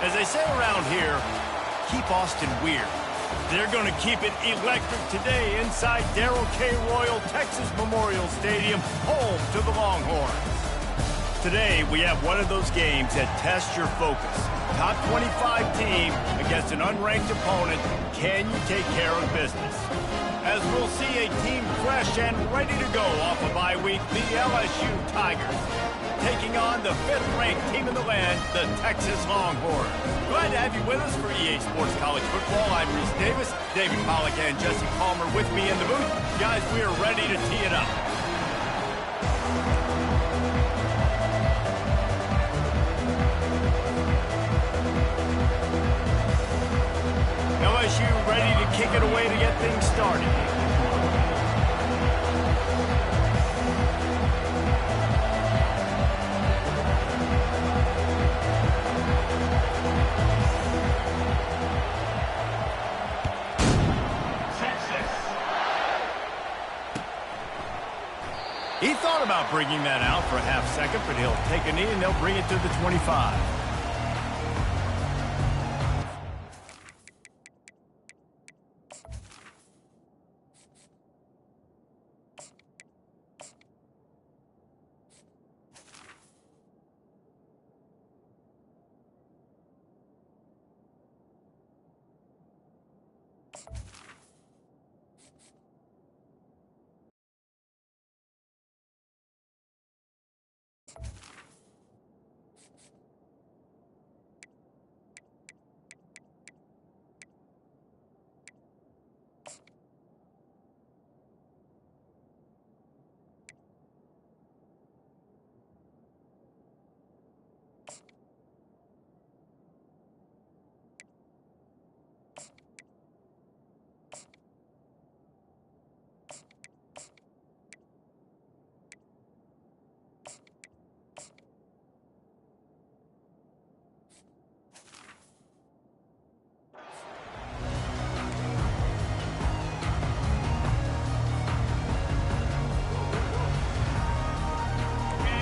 As they say around here, keep Austin weird. They're going to keep it electric today inside Darrell K. Royal Texas Memorial Stadium, home to the Longhorns. Today, we have one of those games that tests your focus. Top 25 team against an unranked opponent. Can you take care of business? As we'll see a team fresh and ready to go off a bye week, the LSU Tigers, taking on the 5th-ranked team in the land, the Texas Longhorns. Glad to have you with us for EA Sports College Football. I'm Reese Davis, David Pollack and Jesse Palmer with me in the booth. Guys, we are ready to tee it up. LSU ready to kick it away to get things started. He thought about bringing that out for a half second, but he'll take a knee and they'll bring it to the 25.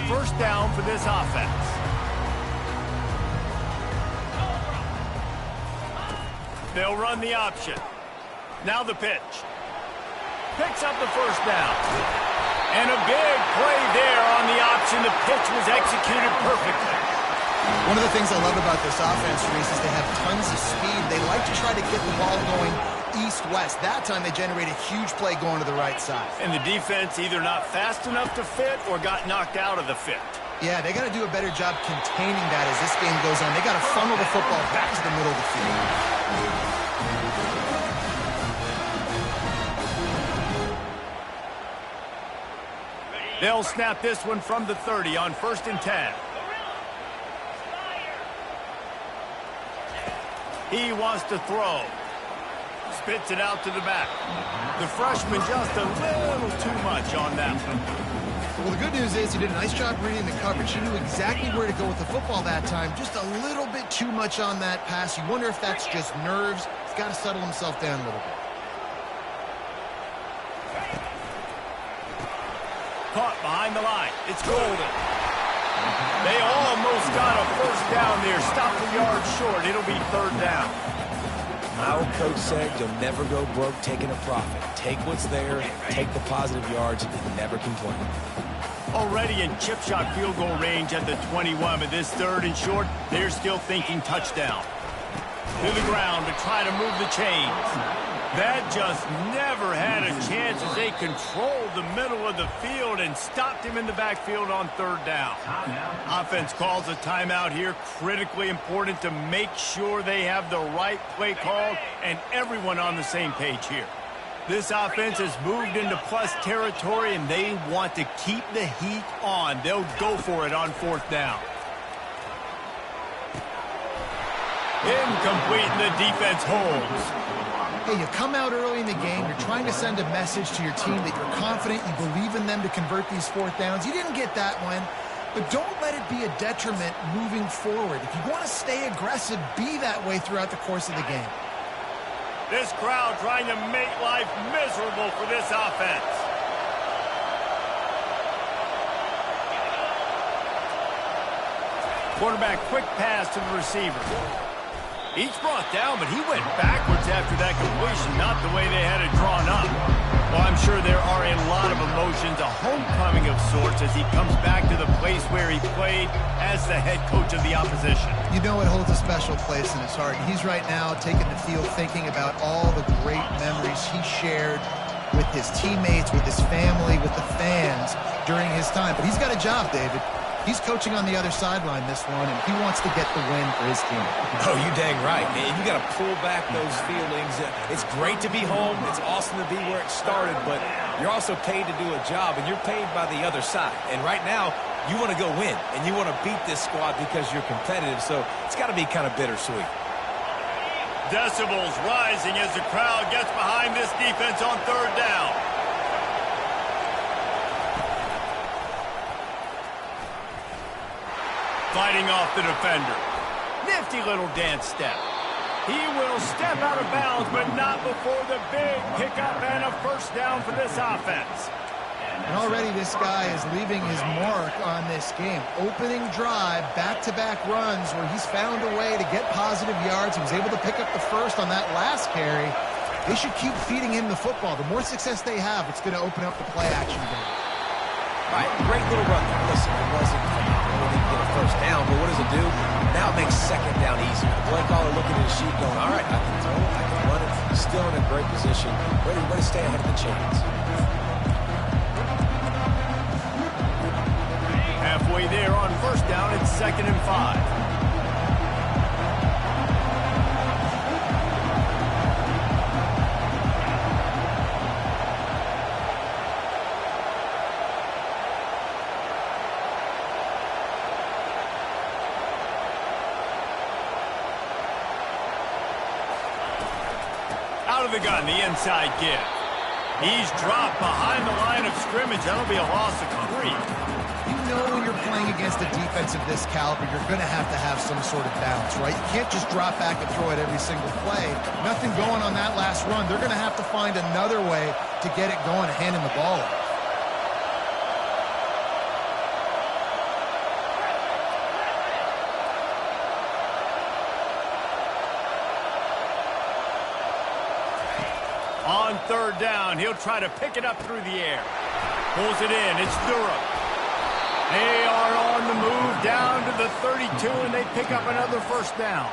First down for this offense. They'll run the option. Now the pitch. Picks up the first down. And a big play there on the option. The pitch was executed perfectly. One of the things I love about this offense, Reese, is they have tons of speed. They like to try to get the ball going east-west. That time they generate a huge play going to the right side. And the defense either not fast enough to fit or got knocked out of the fit. Yeah, they got to do a better job containing that as this game goes on. They got to funnel the football back to the middle of the field. They'll snap this one from the 30 on 1st and 10. He wants to throw. Spits it out to the back. The freshman just a little too much on that one. Well, the good news is he did a nice job reading the coverage. He knew exactly where to go with the football that time. Just a little bit too much on that pass. You wonder if that's just nerves. He's got to settle himself down a little bit. Caught behind the line. It's golden. They almost got a first down there. Stopped a yard short. It'll be 3rd down. Our coach said you'll never go broke taking a profit. Take what's there, take the positive yards, and never complain. Already in chip shot field goal range at the 21, but this 3rd and short, they're still thinking touchdown. To the ground to try to move the chains. That just never had a chance as they controlled the middle of the field and stopped him in the backfield on 3rd down. Offense calls a timeout here. Critically important to make sure they have the right play call and everyone on the same page here. This offense has moved into plus territory and they want to keep the heat on. They'll go for it on 4th down. Incomplete, and the defense holds. Hey, you come out early in the game, you're trying to send a message to your team that you're confident, you believe in them to convert these 4th downs. You didn't get that one, but don't let it be a detriment moving forward. If you want to stay aggressive, be that way throughout the course of the game. This crowd trying to make life miserable for this offense. Quarterback quick pass to the receiver. Each brought down, but he went backwards after that completion, not the way they had it drawn up. Well, I'm sure there are a lot of emotions, a homecoming of sorts, as he comes back to the place where he played as the head coach of the opposition. You know it holds a special place in his heart. He's right now taking the field thinking about all the great memories he shared with his teammates, with his family, with the fans during his time. But he's got a job, David. He's coaching on the other sideline this one, and he wants to get the win for his team. Oh, you dang right, man. You got to pull back those feelings. It's great to be home. It's awesome to be where it started, but you're also paid to do a job, and you're paid by the other side. And right now, you want to go win, and you want to beat this squad because you're competitive, so it's got to be kind of bittersweet. Decibels rising as the crowd gets behind this defense on third down. Fighting off the defender. Nifty little dance step. He will step out of bounds, but not before the big pickup and a first down for this offense. And already this guy is leaving his mark on this game. Opening drive, back-to-back runs where he's found a way to get positive yards. He was able to pick up the first on that last carry. They should keep feeding him the football. The more success they have, it's going to open up the play-action game. Right, great little run there. Listen, it wasn't phenomenal. He didn't get a first down, but what does it do? Now it makes second down easier. The play caller looking at his sheet going, all right, I can throw it, I can run it. He's still in a great position, ready to stay ahead of the chains. Halfway there on first down, it's 2nd and 5. Out of the gun, the inside give. He's dropped behind the line of scrimmage. That'll be a loss of 3. You know when you're playing against a defense of this caliber, you're going to have some sort of balance, right? You can't just drop back and throw it every single play. Nothing going on that last run. They're going to have to find another way to get it going and hand him the ball off. On third down, he'll try to pick it up through the air. Pulls it in. It's Durham. They are on the move down to the 32, and they pick up another first down.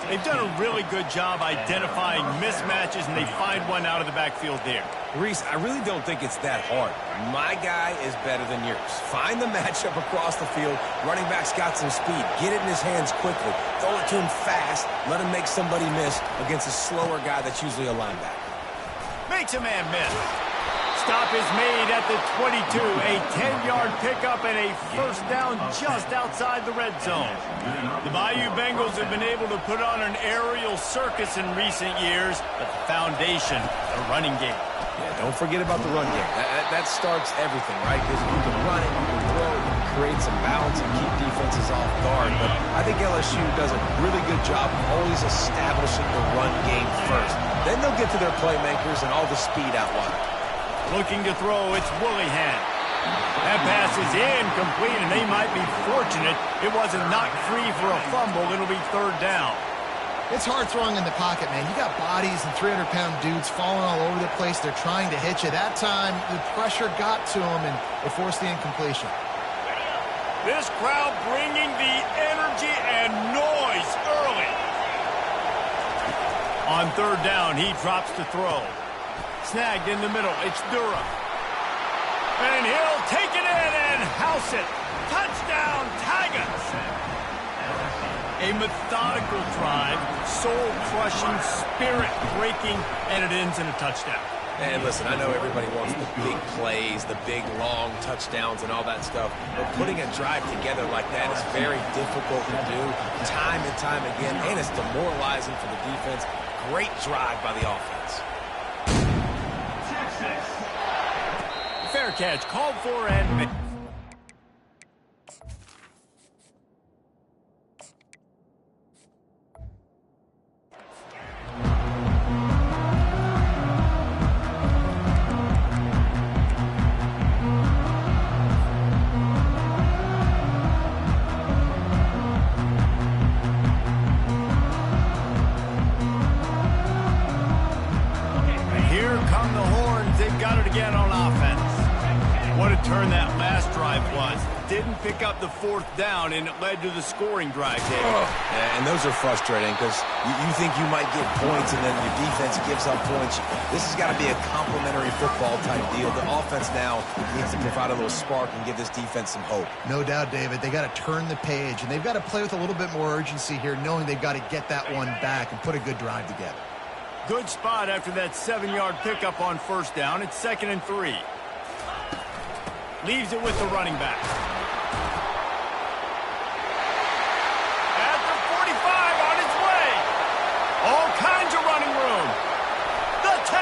They've done a really good job identifying mismatches, and they find one out of the backfield there. Reese, I really don't think it's that hard. My guy is better than yours. Find the matchup across the field. Running back's got some speed. Get it in his hands quickly. Throw it to him fast. Let him make somebody miss against a slower guy that's usually a linebacker. Makes a man miss. Stop is made at the 22. A 10-yard pickup and a first down just outside the red zone. The Bayou Bengals have been able to put on an aerial circus in recent years, but the foundation, the running game. Yeah, don't forget about the run game. That starts everything, right? Because you can run it, you can throw it, you can create some balance and keep defenses off guard. But I think LSU does a really good job of always establishing the run game first. Then they'll get to their playmakers and all the speed out wide. Looking to throw, it's Willingham. That pass is incomplete, and they might be fortunate it wasn't knocked free for a fumble. It'll be third down. It's hard throwing in the pocket, man. You got bodies and 300-pound dudes falling all over the place. They're trying to hit you. That time, the pressure got to them, and it forced the incompletion. This crowd bringing the energy and noise early. On third down, he drops to throw. Snagged in the middle. It's Durham. And he'll take it in and house it. Touchdown, Tigers. A methodical drive, soul-crushing, spirit-breaking, and it ends in a touchdown. And listen, I know everybody wants the big plays, the big, long touchdowns and all that stuff, but putting a drive together like that is very difficult to do time and time again, and it's demoralizing for the defense. Great drive by the offense. Fair catch, called for and... didn't pick up the 4th down, and it led to the scoring drive, David. Yeah, and those are frustrating because you think you might get points and then your defense gives up points. This has got to be a complementary football type deal. The offense now needs to provide a little spark and give this defense some hope. No doubt, David. They got to turn the page, and they've got to play with a little bit more urgency here, knowing they've got to get that one back and put a good drive together. Good spot after that 7-yard pickup on 1st down. It's 2nd and 3. Leaves it with the running back. At the 45, on its way. All kinds of running room. The 10.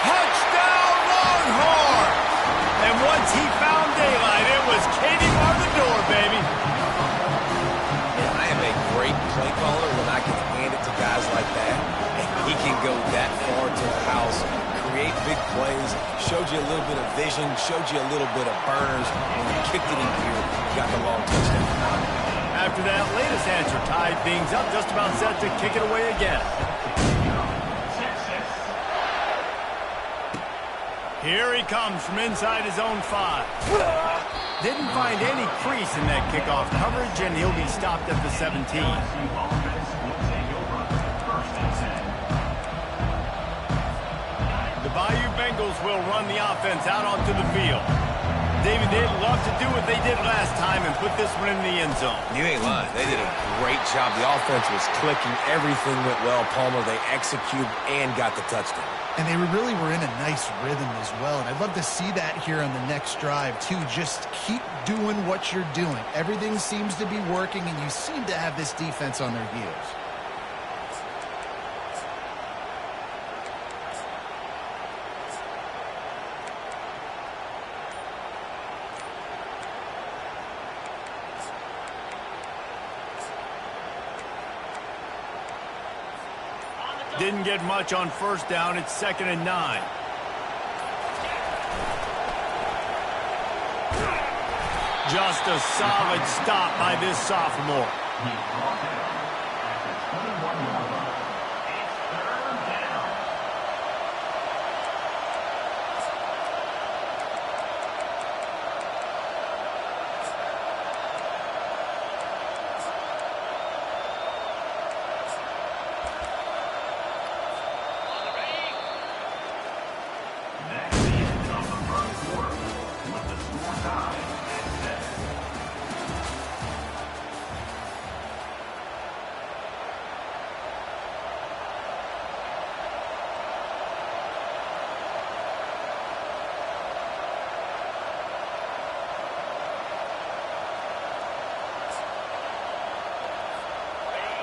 Touchdown, Longhorn. And once he found daylight, it was Katie bar the door, baby. Yeah, I am a great play caller when I can hand it to guys like that. And he can go that far to the house, create big plays, showed you a little bit of vision, showed you a little bit of burners. When you kicked it in here, you got the long touchdown. After that latest answer tied things up, just about set to kick it away again. Here he comes from inside his own 5. Didn't find any crease in that kickoff coverage, and he'll be stopped at the 17. The Bayou Bengals will run the offense out onto the field. David, they'd love to do what they did last time and put this one in the end zone. You ain't lying. They did a great job. The offense was clicking. Everything went well, Palmer. They executed and got the touchdown. And they really were in a nice rhythm as well. And I'd love to see that here on the next drive, too. Just keep doing what you're doing. Everything seems to be working, and you seem to have this defense on their heels. Didn't get much on 1st down. It's 2nd and 9. Just a solid stop by this sophomore.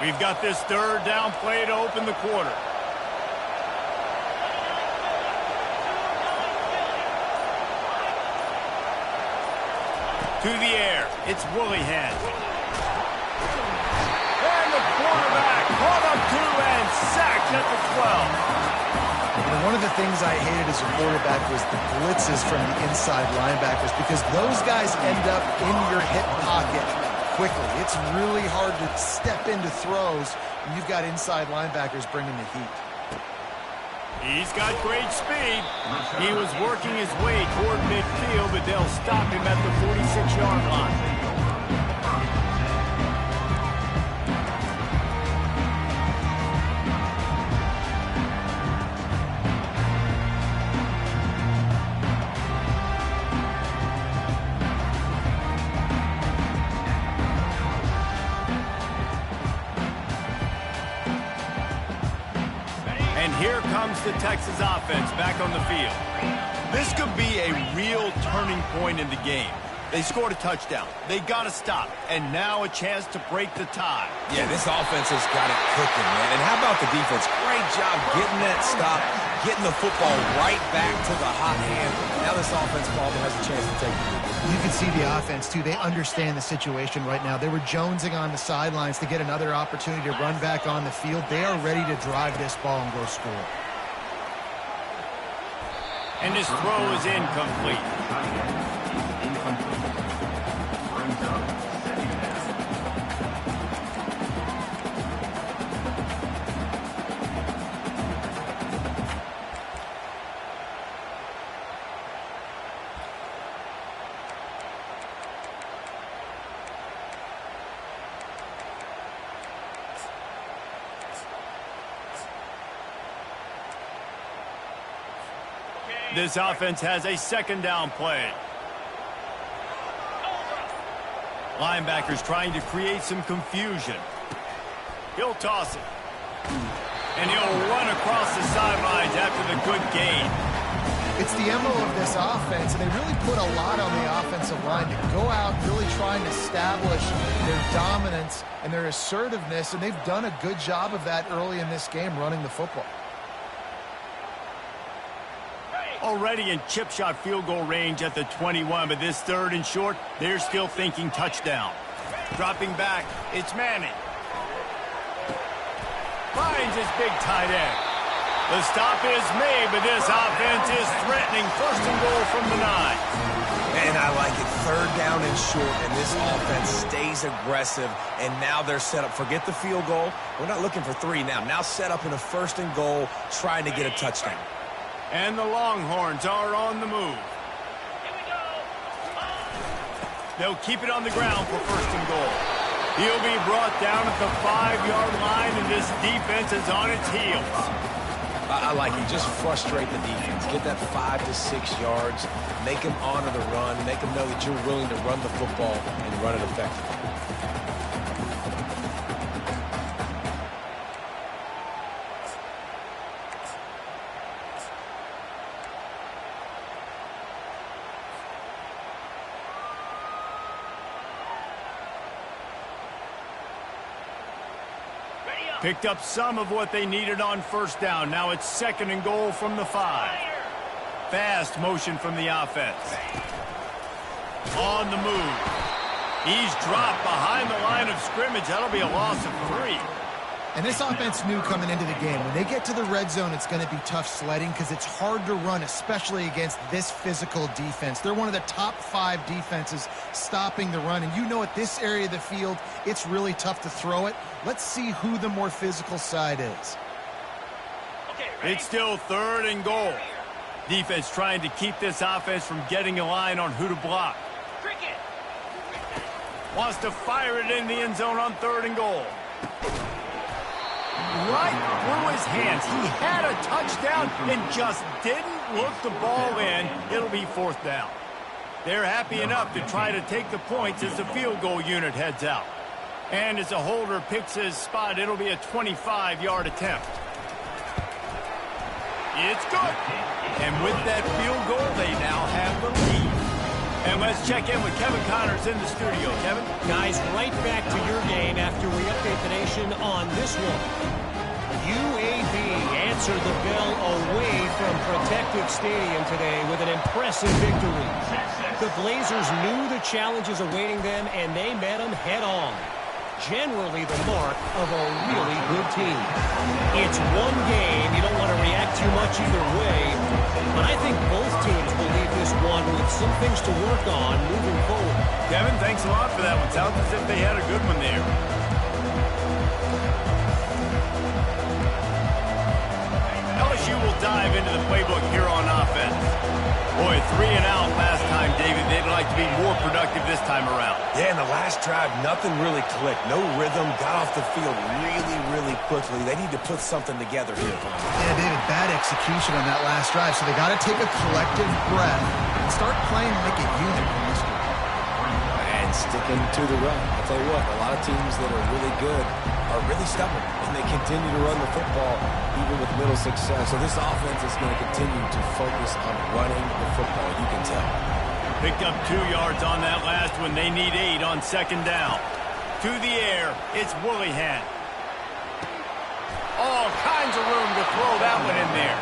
We've got this 3rd down play to open the quarter. To the air. It's Woolyhan. And the quarterback caught up 2 and sacked at the 12. And one of the things I hated as a quarterback was the blitzes from the inside linebackers, because those guys end up in your hip pocket quickly. It's really hard to step into throws when you've got inside linebackers bringing the heat. He's got great speed. He was working his way toward midfield, but they'll stop him at the 46-yard line. Here comes the Texas offense back on the field. This could be a real turning point in the game. They scored a touchdown. They got to stop. And now a chance to break the tie. Yeah, this offense has got it cooking, man. And how about the defense? Great job getting that stop, getting the football right back to the hot hand. Now this offense probably has a chance to take the lead. You can see the offense, too. They understand the situation right now. They were jonesing on the sidelines to get another opportunity to run back on the field. They are ready to drive this ball and go score. And his throw is incomplete. This offense has a second down play. Linebackers trying to create some confusion. He'll toss it. And he'll run across the sidelines after the good gain. It's the MO of this offense, and they really put a lot on the offensive line to go out really trying to establish their dominance and their assertiveness, and they've done a good job of that early in this game running the football. Already in chip shot field goal range at the 21, but this third and short, they're still thinking touchdown. Dropping back, it's Manning. Finds his big tight end. The stop is made, but this offense is threatening first and goal from the 9. And I like it. Third down and short, and this offense stays aggressive, and now they're set up. Forget the field goal. We're not looking for 3 now. Now set up in a first and goal, trying to get a touchdown. And the Longhorns are on the move. They'll keep it on the ground for first and goal. He'll be brought down at the 5-yard line, and this defense is on its heels. I like it. Just frustrate the defense. Get that 5 to 6 yards. Make them honor the run. Make them know that you're willing to run the football and run it effectively. Picked up some of what they needed on first down. Now it's second and goal from the 5. Fast motion from the offense. On the move. He's dropped behind the line of scrimmage. That'll be a loss of 3. And this offense knew coming into the game, when they get to the red zone, it's going to be tough sledding because it's hard to run, especially against this physical defense. They're one of the top 5 defenses stopping the run. And you know at this area of the field, it's really tough to throw it. Let's see who the more physical side is. It's still third and goal. Defense trying to keep this offense from getting a line on who to block. Wants to fire it in the end zone on third and goal. Right through his hands. He had a touchdown and just didn't look the ball in. It'll be fourth down. They're happy enough to try to take the points as the field goal unit heads out. And as a holder picks his spot, it'll be a 25-yard attempt. It's good. And with that field goal, they now have the lead. And let's check in with Kevin Connors in the studio. Kevin? Guys, right back to your game after we update the nation on this one. UAB answered the bell away from Protective Stadium today with an impressive victory. The Blazers knew the challenges awaiting them, and they met them head-on. Generally the mark of a really good team. It's one game. You don't want to react too much either way, but I think both teams will leave this one with some things to work on moving forward. Kevin, thanks a lot for that one. Sounds as if they had a good one there. LSU will dive into the playbook here on offense. Boy, 3 and out last time, David. They'd like to be more productive this time around. Yeah, in the last drive, nothing really clicked. No rhythm, got off the field really quickly. They need to put something together here. Yeah, David, bad execution on that last drive, so they got to take a collective breath and start playing like a unit in this game. And sticking to the run. I'll tell you what, a lot of teams that are really good are really stubborn, and they continue to run the football even with little success. So this offense is going to continue to focus on running the football, you can tell. Picked up 2 yards on that last one. They need 8 on second down. To the air, it's Willihan. All kinds of room to throw that one in there.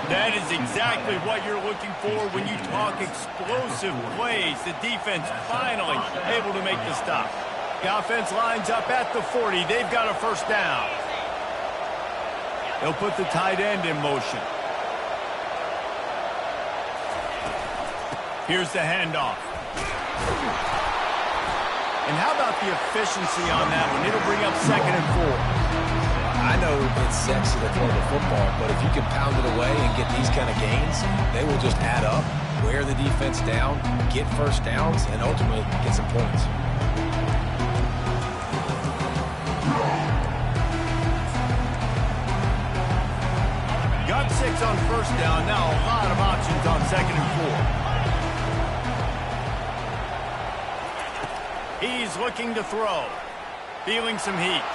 That is exactly what you're looking for when you talk explosive plays. The defense finally able to make the stop. The offense lines up at the 40. They've got a first down. They'll put the tight end in motion. Here's the handoff. And how about the efficiency on that one? It'll bring up second and 4. I know it's sexy to throw the football, but if you can pound it away and get these kind of gains, they will just add up, wear the defense down, get first downs, and ultimately get some points. Got 6 on first down. Now a lot of options on 2nd and 4. He's looking to throw. Feeling some heat.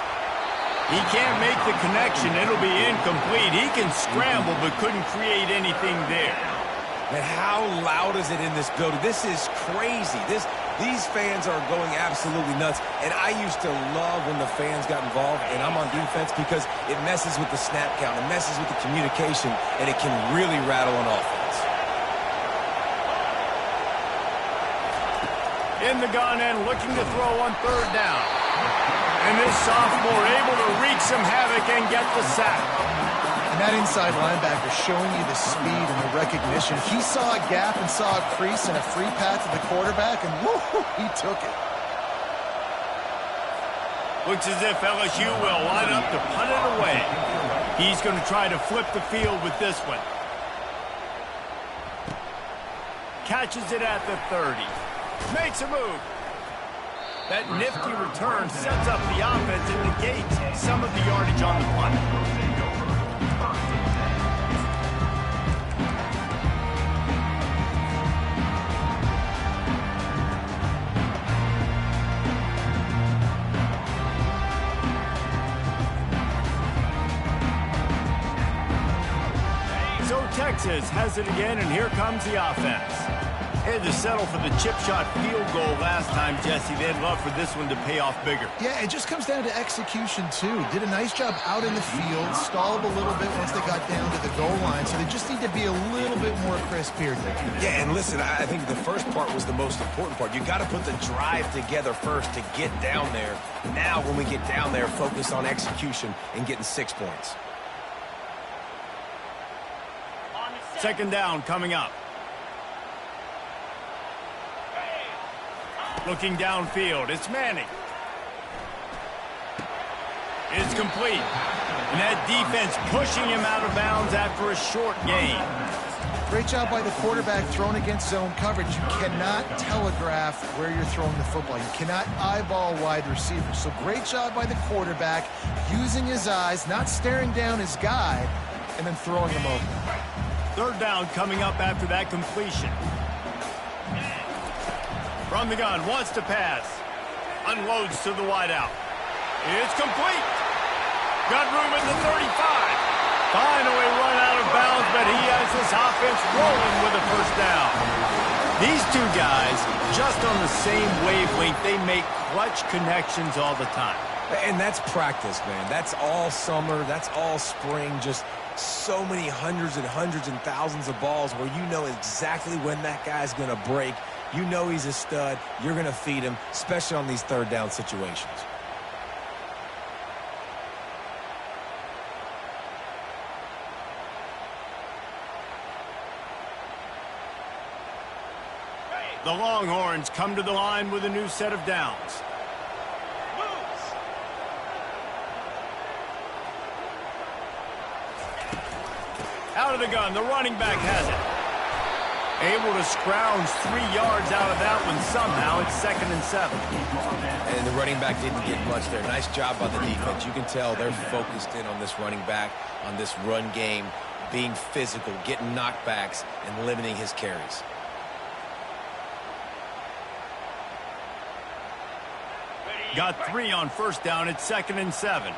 He can't make the connection. It'll be incomplete. He can scramble but couldn't create anything there. Man, how loud is it in this building? This is crazy. These fans are going absolutely nuts. And I used to love when the fans got involved, and I'm on defense because it messes with the snap count. It messes with the communication, and it can really rattle an offense. In the gun and looking to throw on 3rd down. And this sophomore able to wreak some havoc and get the sack. And that inside linebacker showing you the speed and the recognition. He saw a gap and saw a crease and a free path to the quarterback, and whoo, he took it. Looks as if LSU will line up to punt it away. He's going to try to flip the field with this one. Catches it at the 30. Makes a move. That nifty return sets up the offense and negates some of the yardage on the punt. So Texas has it again, and here comes the offense. Had to settle for the chip shot field goal last time, Jesse. They'd love for this one to pay off bigger. Yeah, it just comes down to execution, too. Did a nice job out in the field, stalled a little bit once they got down to the goal line, so they just need to be a little bit more crisp here. Yeah, and listen, I think the first part was the most important part. You got to put the drive together first to get down there. Now, when we get down there, focus on execution and getting 6 points. 2nd down coming up. Looking downfield, it's Manning. It's complete. And that defense pushing him out of bounds after a short gain. Great job by the quarterback thrown against zone coverage. You cannot telegraph where you're throwing the football. You cannot eyeball wide receivers. So great job by the quarterback using his eyes, not staring down his guy, and then throwing him over. 3rd down coming up after that completion. From the gun, wants to pass. Unloads to the wideout. It's complete. Got room at the 35. Finally run out of bounds, but he has this offense rolling with a 1st down. These two guys, just on the same wavelength, they make clutch connections all the time. And that's practice, man. That's all summer. That's all spring. Just so many hundreds and thousands of balls where you know exactly when that guy's going to break. You know he's a stud. You're going to feed him, especially on these 3rd down situations. The Longhorns come to the line with a new set of downs. Out of the gun, the running back has it. Able to scrounge 3 yards out of that one somehow. It's 2nd and 7. And the running back didn't get much there. Nice job by the defense. You can tell they're focused in on this running back, on this run game, being physical, getting knockbacks, and limiting his carries. Got 3 on 1st down. It's 2nd and 7.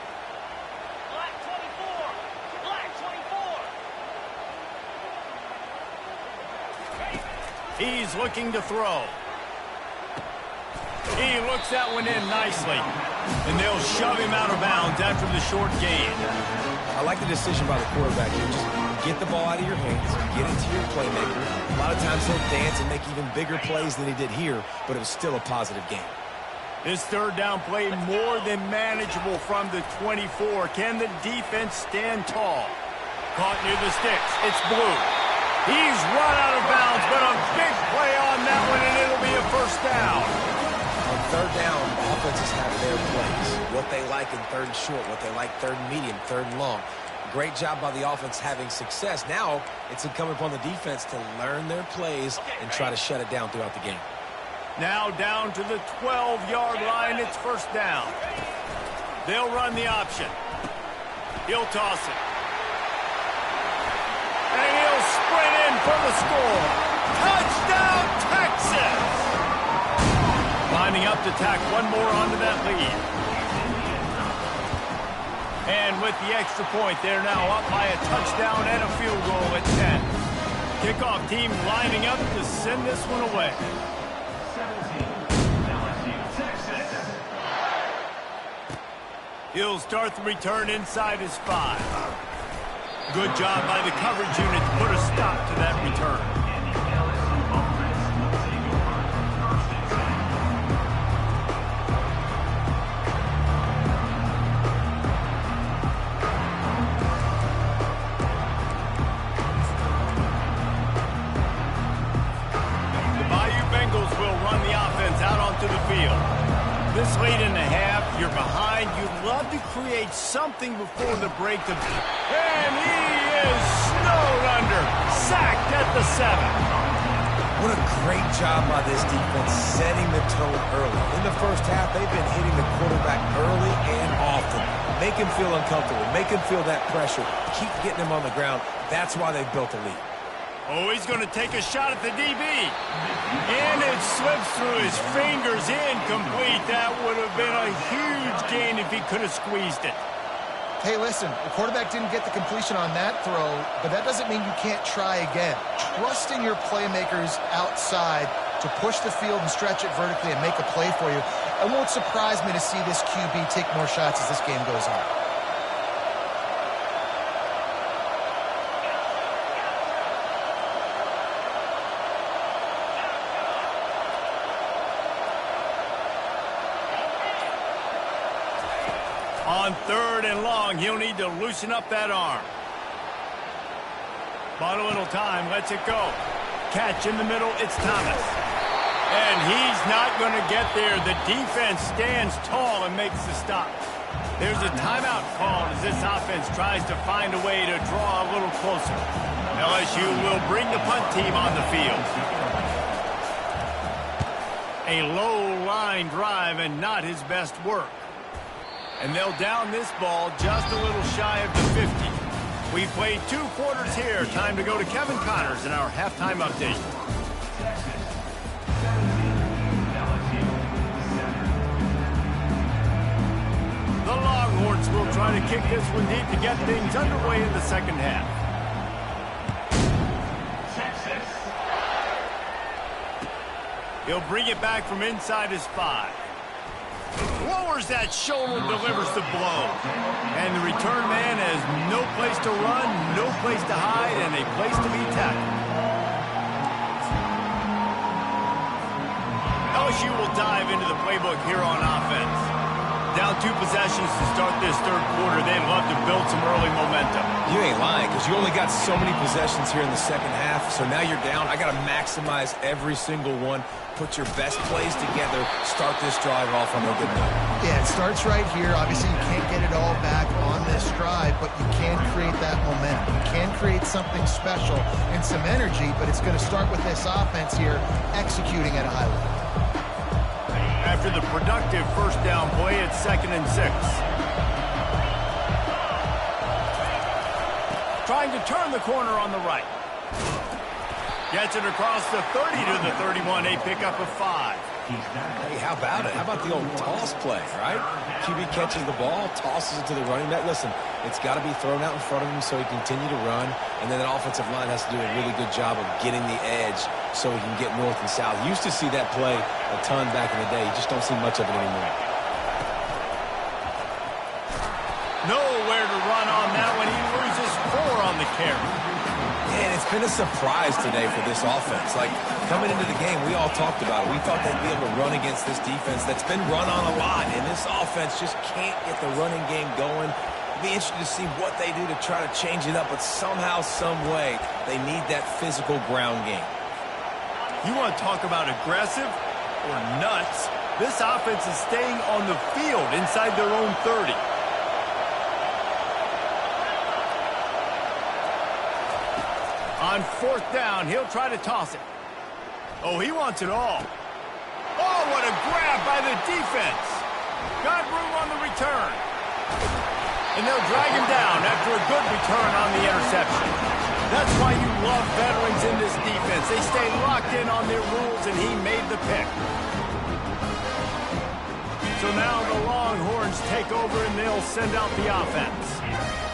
He's looking to throw. He looks that one in nicely. And they'll shove him out of bounds after the short gain. I like the decision by the quarterback here. Just get the ball out of your hands, get it to your playmaker. A lot of times he'll dance and make even bigger plays than he did here, but it was still a positive game. This 3rd down play more than manageable from the 24. Can the defense stand tall? Caught near the sticks. It's Blue. He's run out of bounds, but a big play on that one, and it'll be a 1st down. On 3rd down, offenses have their plays. What they like in 3rd and short, what they like 3rd and medium, 3rd and long. Great job by the offense having success. Now it's incumbent upon the defense to learn their plays and try to shut it down throughout the game. Now down to the 12-yard line. It's 1st down. They'll run the option. He'll toss it. for the score. Touchdown, Texas! Lining up to tack one more onto that lead. And with the extra point, they're now up by a touchdown and a field goal at 10. Kickoff team lining up to send this one away. He'll start the return inside his 5. Good job by the coverage unit to put a stop to that return. This late in the half, you're behind. You'd love to create something before the break. And he is snowed under. Sacked at the 7. What a great job by this defense setting the tone early. In the first half, they've been hitting the quarterback early and often. Make him feel uncomfortable. Make him feel that pressure. Keep getting him on the ground. That's why they've built a lead. Oh, he's going to take a shot at the DB. And it slips through his fingers, incomplete. That would have been a huge gain if he could have squeezed it. Hey, listen, the quarterback didn't get the completion on that throw, but that doesn't mean you can't try again. Trusting your playmakers outside to push the field and stretch it vertically and make a play for you. It won't surprise me to see this QB take more shots as this game goes on. On 3rd and long, he'll need to loosen up that arm. Bought a little time, lets it go. Catch in the middle, it's Thomas. And he's not going to get there. The defense stands tall and makes the stop. There's a timeout called as this offense tries to find a way to draw a little closer. LSU will bring the punt team on the field. A low line drive and not his best work. And they'll down this ball just a little shy of the 50. We've played 2 quarters here. Time to go to Kevin Connors in our halftime update. The Longhorns will try to kick this one deep to get things underway in the second half. He'll bring it back from inside his 5. Lowers that shoulder, delivers the blow. And the return man has no place to run, no place to hide, and a place to be tackled. LSU will dive into the playbook here on offense. Down 2 possessions to start this 3rd quarter. They'd love to build some early momentum. You ain't lying, because you only got so many possessions here in the second half, so now you're down. I got to maximize every single one. Put your best plays together. Start this drive off on a good note. Yeah, it starts right here. Obviously, you can't get it all back on this drive, but you can create that momentum. You can create something special and some energy, but it's going to start with this offense here executing at a high level. After the productive first down play, it's 2nd and 6. Trying to turn the corner on the right. Gets it across the 30 to the 31, a pickup of 5. Hey, how about it? How about the old toss play, right? QB catches the ball, tosses it to the running back. Listen, it's got to be thrown out in front of him so he can continue to run, and then that offensive line has to do a really good job of getting the edge so he can get north and south. Used to see that play a ton back in the day. You just don't see much of it anymore. Nowhere to run on that one. He loses 4 on the carry. And it's been a surprise today for this offense. Like, coming into the game, we all talked about it. We thought they'd be able to run against this defense that's been run on a lot. And this offense just can't get the running game going. It'd be interesting to see what they do to try to change it up. But somehow, some way, they need that physical ground game. You want to talk about aggressive or nuts? This offense is staying on the field inside their own 30. On 4th down, he'll try to toss it. Oh, he wants it all. Oh, what a grab by the defense. Got room on the return. And they'll drag him down after a good return on the interception. That's why you love veterans in this defense. They stay locked in on their rules, and he made the pick. So now the Longhorns take over, and they'll send out the offense.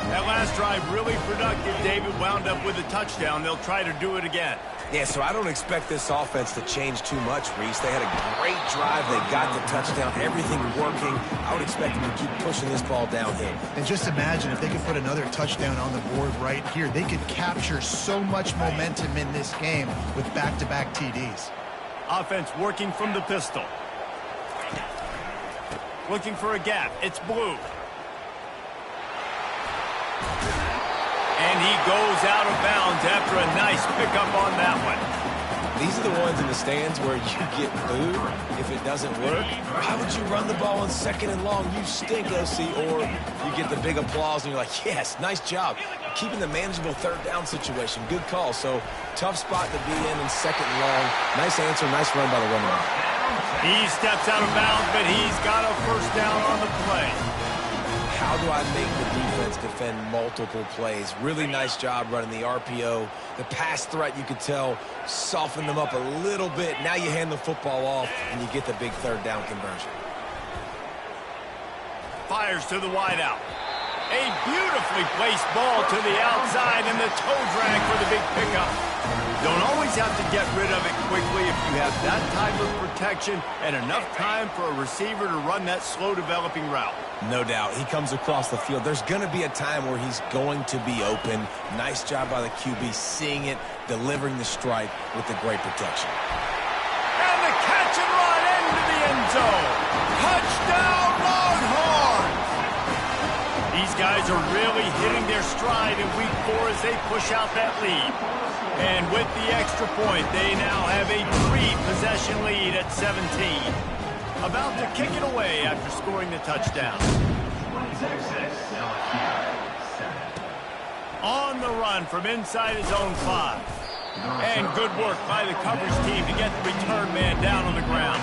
That last drive really productive. David wound up with a touchdown. They'll try to do it again. Yeah, so I don't expect this offense to change too much, Reese. They had a great drive. They got the touchdown. Everything working. I would expect them to keep pushing this ball downhill. And just imagine if they could put another touchdown on the board right here. They could capture so much momentum in this game with back-to-back TDs. Offense working from the pistol. Looking for a gap. It's Blue. And he goes out of bounds after a nice pickup on that one. These are the ones in the stands where you get booed if it doesn't work. How would you run the ball on 2nd and long? You stink, OC. Or you get the big applause and you're like, yes, nice job. Keeping the manageable 3rd down situation. Good call. So tough spot to be in 2nd and long. Nice answer, nice run by the running back. He steps out of bounds, but he's got a 1st down on the play. How do I make the defense defend multiple plays? Really nice job running the RPO. The pass threat, you could tell, softened them up a little bit. Now you hand the football off, and you get the big 3rd down conversion. Fires to the wideout. A beautifully placed ball to the outside, and the toe drag for the big pickup. Don't always have to get rid of it quickly if you have that type of protection and enough time for a receiver to run that slow-developing route. No doubt. He comes across the field. There's going to be a time where he's going to be open. Nice job by the QB seeing it, delivering the strike with the great protection. And the catch and run into the end zone. Touchdown, Longhorns! These guys are really hitting their stride in week 4 as they push out that lead. And with the extra point, they now have a 3-possession lead at 17. About to kick it away after scoring the touchdown. On the run from inside his own 5. And good work by the coverage team to get the return man down on the ground.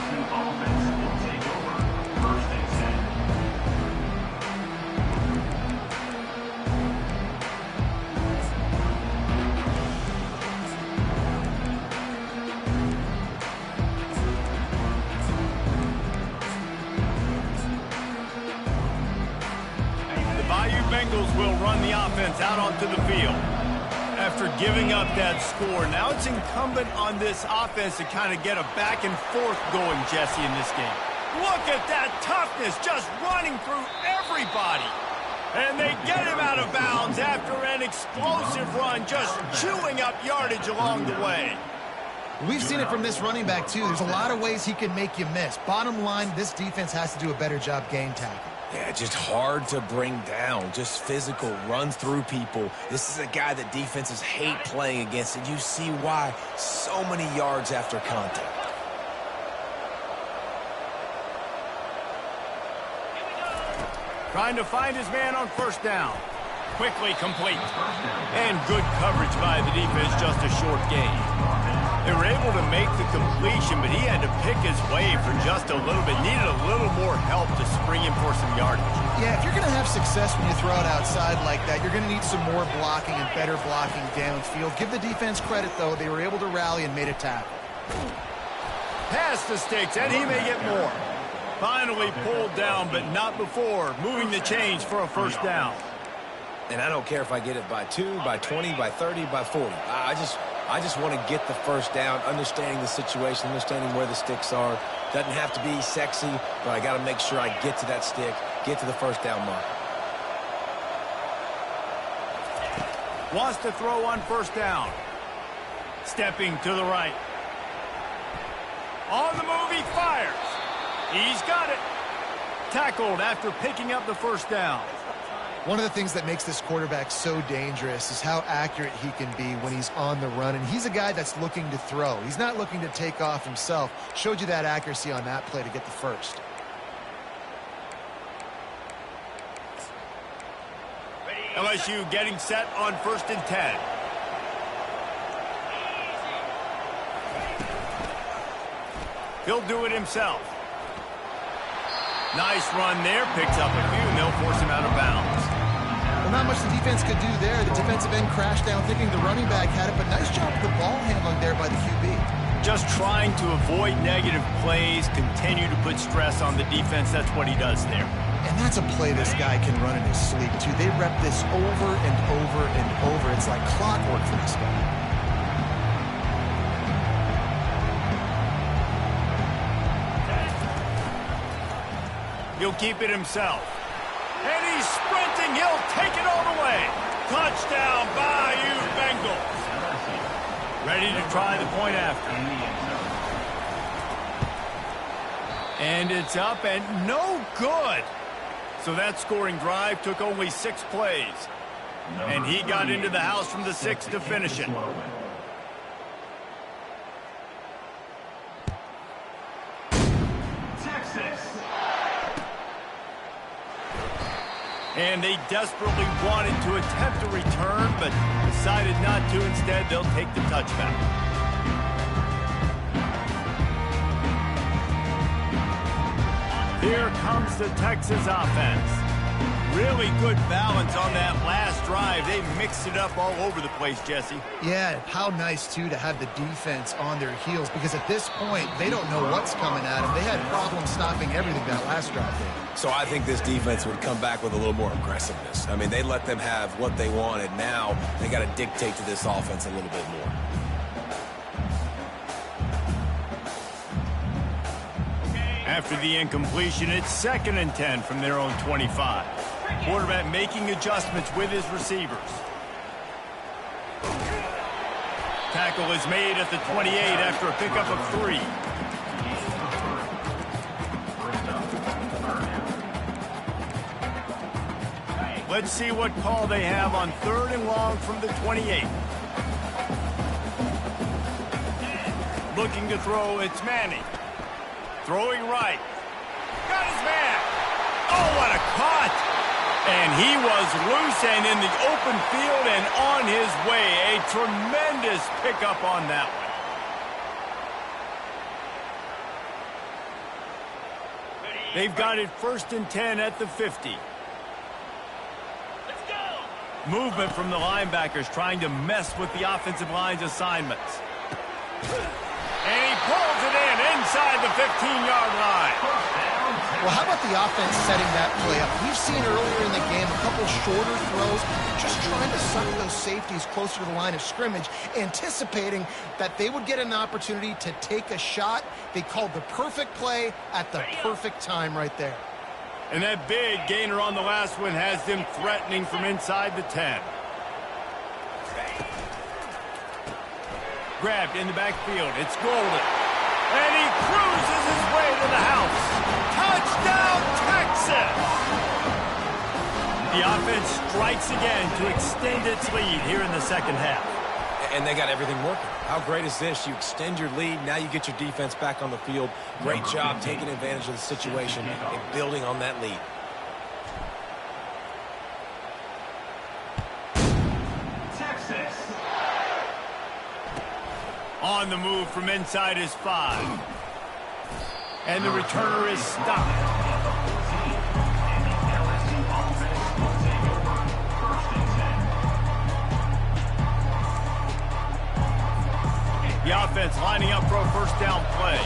Bengals will run the offense out onto the field. After giving up that score, now it's incumbent on this offense to kind of get a back and forth going, Jesse, in this game. Look at that toughness, just running through everybody. And they get him out of bounds after an explosive run, just chewing up yardage along the way. We've seen it from this running back, too. There's a lot of ways he can make you miss. Bottom line, this defense has to do a better job game tackling. Yeah, just hard to bring down. Just physical, run through people. This is a guy that defenses hate playing against, and you see why. So many yards after contact. Trying to find his man on 1st down. Quickly complete. And good coverage by the defense, just a short gain. They were able to make the completion, but he had to pick his way for just a little bit. Needed a little more help to spring him for some yardage. Yeah, if you're going to have success when you throw it outside like that, you're going to need some more blocking and better blocking downfield. Give the defense credit, though. They were able to rally and made a tackle. Past the sticks, and he may get more. Finally pulled down, but not before moving the chains for a 1st down. And I don't care if I get it by 2, by 20, by 30, by 40. I just want to get the 1st down, understanding the situation, understanding where the sticks are. Doesn't have to be sexy, but I got to make sure I get to that stick, get to the 1st down mark. Wants to throw on 1st down. Stepping to the right. On the move, he fires. He's got it. Tackled after picking up the 1st down. One of the things that makes this quarterback so dangerous is how accurate he can be when he's on the run. And he's a guy that's looking to throw. He's not looking to take off himself. Showed you that accuracy on that play to get the 1st. LSU getting set on 1st and 10. He'll do it himself. Nice run there. Picks up a few, and they'll force him out of bounds. Well, not much the defense could do there. The defensive end crashed down thinking the running back had it, but nice job with the ball handling there by the QB. Just trying to avoid negative plays, continue to put stress on the defense. That's what he does there. And that's a play this guy can run in his sleep, too. They rep this over and over and over. It's like clockwork for this guy. He'll keep it himself. And he's sprinting. He'll take it all the way. Touchdown, Bayou Bengals. Ready to try the point after. And it's up and no good. So that scoring drive took only 6 plays. And he got into the house from the 6 to finish it. And they desperately wanted to attempt a return, but decided not to. Instead, they'll take the touchback. Here comes the Texas offense. Really good balance on that last drive. They mixed it up all over the place, Jesse. Yeah, how nice, too, to have the defense on their heels, because at this point, they don't know what's coming at them. They had problems stopping everything that last drive did. So I think this defense would come back with a little more aggressiveness. I mean, they let them have what they wanted. Now they got to dictate to this offense a little bit more. After the incompletion, it's 2nd and 10 from their own 25. Quarterback making adjustments with his receivers. Tackle is made at the 28 after a pickup of 3. Let's see what call they have on 3rd and long from the 28. Looking to throw, it's Manning. Throwing right. Got his man. Oh, what a cut. And he was loose and in the open field and on his way. A tremendous pickup on that one. They've got it 1st and 10 at the 50. Let's go. Movement from the linebackers trying to mess with the offensive line's assignments. And he pulls it in inside the 15-yard line. Well, how about the offense setting that play up? We've seen earlier in the game a couple shorter throws, just trying to suck those safeties closer to the line of scrimmage, anticipating that they would get an opportunity to take a shot. They called the perfect play at the perfect time right there. And that big gainer on the last one has them threatening from inside the 10. Grabbed in the backfield. It's Golden. And he cruises his way to the house. Touchdown, Texas! The offense strikes again to extend its lead here in the 2nd half. And they got everything working. How great is this? You extend your lead. Now you get your defense back on the field. Great job taking advantage of the situation and building on that lead. On the move from inside his 5. And the returner is stopped. The offense lining up for a 1st down play.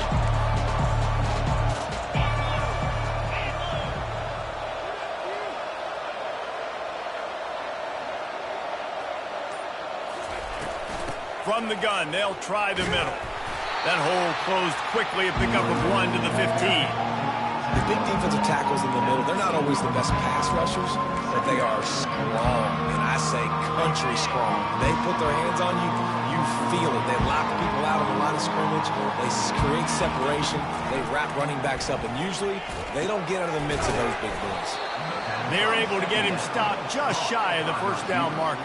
From the gun, they'll try the middle. That hole closed quickly, a pickup of 1 to the 15. The big defensive tackles in the middle, they're not always the best pass rushers, but they are strong, and I say country strong. They put their hands on you, you feel it. They lock people out on the line of scrimmage. They create separation. They wrap running backs up, and usually they don't get out of the midst of those big boys. They're able to get him stopped just shy of the 1st down marker.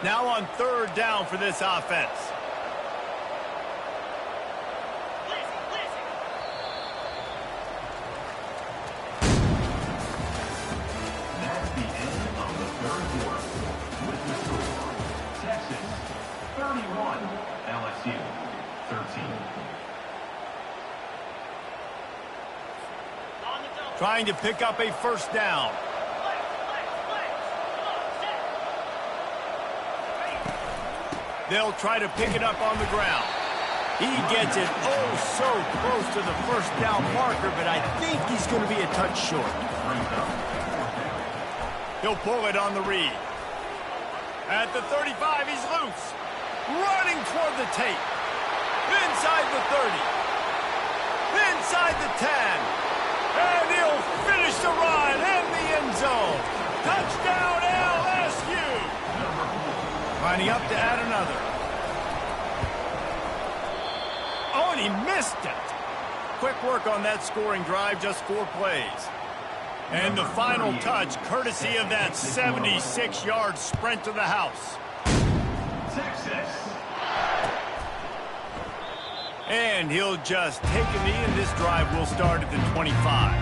Now on 3rd down for this offense. That's the end of the 3rd quarter. With the score, Texas 31, LSU 13. Trying to pick up a first down. They'll try to pick it up on the ground. He gets it so close to the first down marker, but I think he's going to be a touch short. He'll pull it on the read. At the 35, he's loose. Running toward the tape. Inside the 30. Inside the 10. And he'll finish the run in the end zone. Touchdown LSU. Lining up to add another. Oh, and he missed it. Quick work on that scoring drive, just 4 plays. And the final touch, courtesy of that 76-yard sprint to the house. Texas. And he'll just take a knee, and this drive will start at the 25.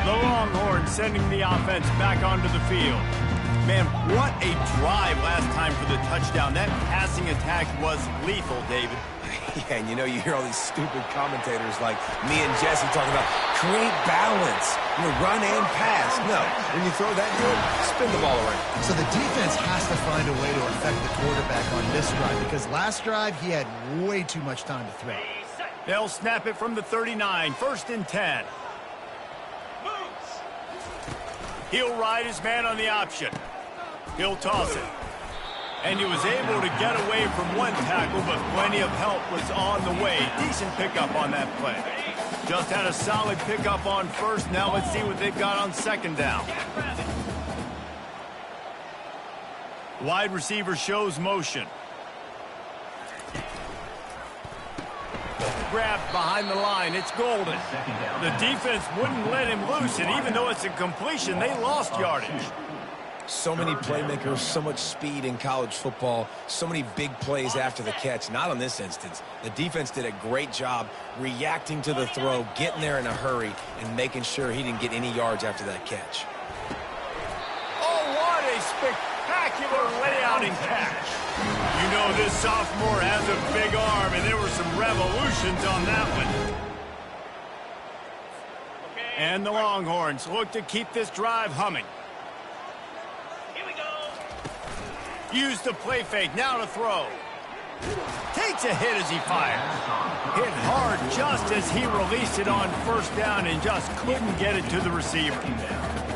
The Longhorns sending the offense back onto the field. Man, what a drive last time for the touchdown. That passing attack was lethal, David. Yeah, and you hear all these stupid commentators like me and Jesse talking about create balance, run and pass. No, when you throw that good, spin the ball around. So the defense has to find a way to affect the quarterback on this drive because last drive he had way too much time to throw. They'll snap it from the 39, 1st and 10. He'll ride his man on the option. He'll toss it. And he was able to get away from one tackle, but plenty of help was on the way. Decent pickup on that play. Just had a solid pickup on first. Now let's see what they've got on second down. Wide receiver shows motion. Grabbed behind the line. It's Golden. The defense wouldn't let him loose, and even though it's a completion, they lost yardage. So many playmakers, so much speed in college football, so many big plays after the catch. Not in this instance. The defense did a great job reacting to the throw, getting there in a hurry, and making sure he didn't get any yards after that catch. Oh, what a spectacular layout and catch. You know this sophomore has a big arm, and there were some revolutions on that one. And the Longhorns look to keep this drive humming. Use the play fake, now to throw. Takes a hit as he fires. Hit hard just as he released it on first down and just couldn't get it to the receiver.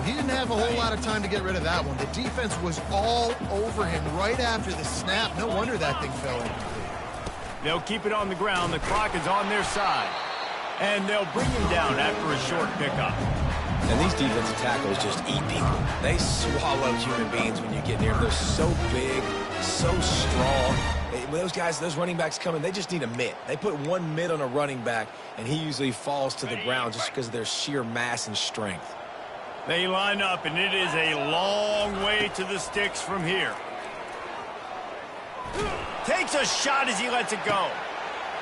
He didn't have a whole lot of time to get rid of that one. The defense was all over him right after the snap. No wonder that thing fell incomplete. They'll keep it on the ground. The clock is on their side. And they'll bring him down after a short pickup. And these defensive tackles just eat people. They swallow human beings when you get near them. They're so big, so strong. When those guys, those running backs come in, they just need a mitt. They put one mitt on a running back, and he usually falls to the ground just because of their sheer mass and strength. They line up, and it is a long way to the sticks from here. Takes a shot as he lets it go.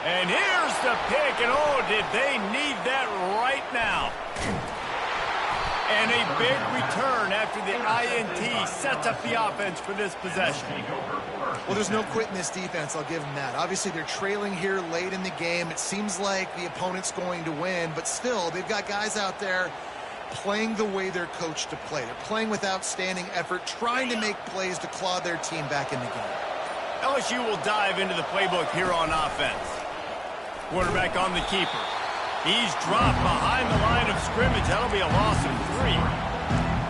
And here's the pick, and oh, did they need that right now. And a big return after the INT sets up the offense for this possession. Well, there's no quit in this defense, I'll give them that. Obviously, they're trailing here late in the game. It seems like the opponent's going to win, but still, they've got guys out there playing the way they're coached to play. They're playing with outstanding effort, trying to make plays to claw their team back in the game. LSU will dive into the playbook here on offense. Quarterback on the keeper. He's dropped behind the line of scrimmage. That'll be a loss of 3.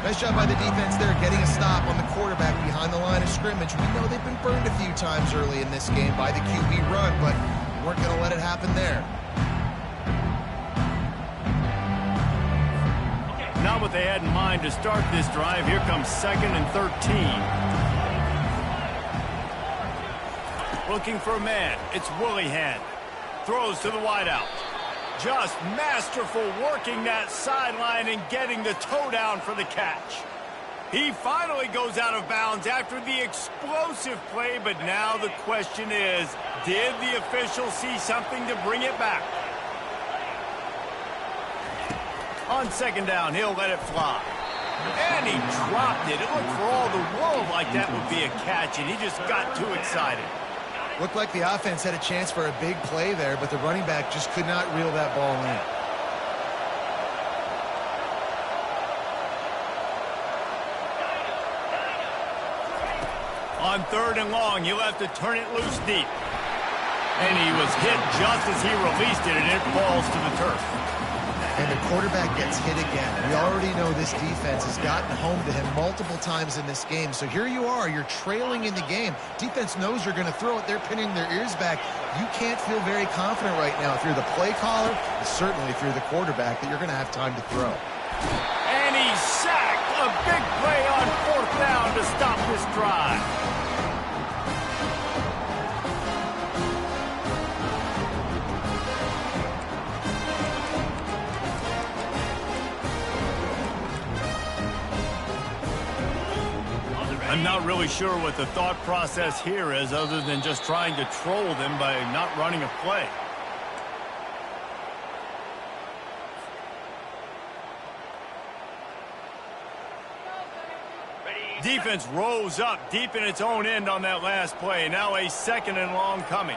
Nice job by the defense there, getting a stop on the quarterback behind the line of scrimmage. We know they've been burned a few times early in this game by the QB run, but we weren't going to let it happen there. Not what they had in mind to start this drive. Here comes 2nd and 13. Looking for a man. It's Willihan. Throws to the wideout. Just masterful working that sideline and getting the toe down for the catch. He finally goes out of bounds after the explosive play, but now the question is, did the official see something to bring it back? On second down, he'll let it fly. And he dropped it. It looked for all the world like that would be a catch, and he just got too excited. Looked like the offense had a chance for a big play there, but the running back just could not reel that ball in. On 3rd and long, he'll have to turn it loose deep. And he was hit just as he released it, and it falls to the turf. And the quarterback gets hit again. We already know this defense has gotten home to him multiple times in this game. So here you are, you're trailing in the game. Defense knows you're going to throw it. They're pinning their ears back. You can't feel very confident right now if you're the play caller, and certainly if you're the quarterback, that you're going to have time to throw. And he's sacked. A big play on 4th down to stop this drive. I'm not really sure what the thought process here is other than just trying to troll them by not running a play. Defense rose up deep in its own end on that last play. Now a 2nd and long coming.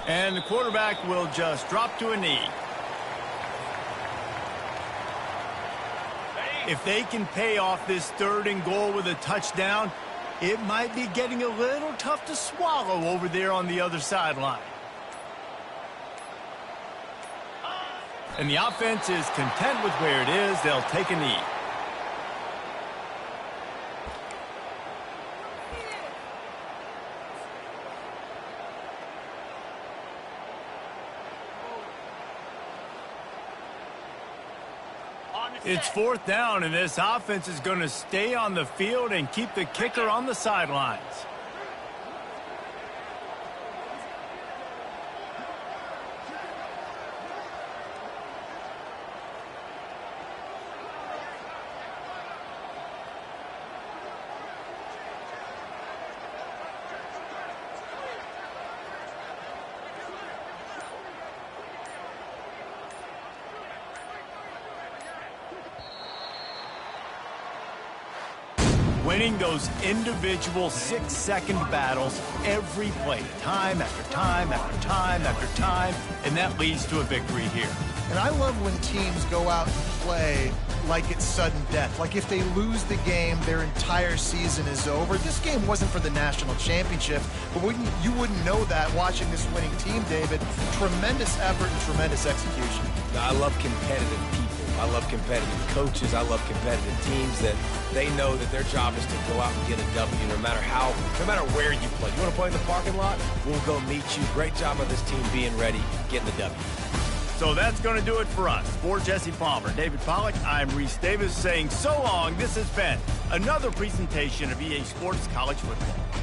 And the quarterback will just drop to a knee. If they can pay off this 3rd and goal with a touchdown, it might be getting a little tough to swallow over there on the other sideline. And the offense is content with where it is. They'll take a knee. It's 4th down, and this offense is going to stay on the field and keep the kicker on the sidelines. Winning those individual 6-second battles every play, time after time after time after time, and that leads to a victory here. And I love when teams go out and play like it's sudden death. Like if they lose the game, their entire season is over. This game wasn't for the national championship, but you wouldn't know that watching this winning team, David. Tremendous effort and tremendous execution. I love competitive people. I love competitive coaches. I love competitive teams that they know that their job is to go out and get a W no matter where you play. You want to play in the parking lot? We'll go meet you. Great job of this team being ready, getting the W. So that's going to do it for us. For Jesse Palmer, David Pollack, I'm Reese Davis saying so long. This has been another presentation of EA Sports College Football.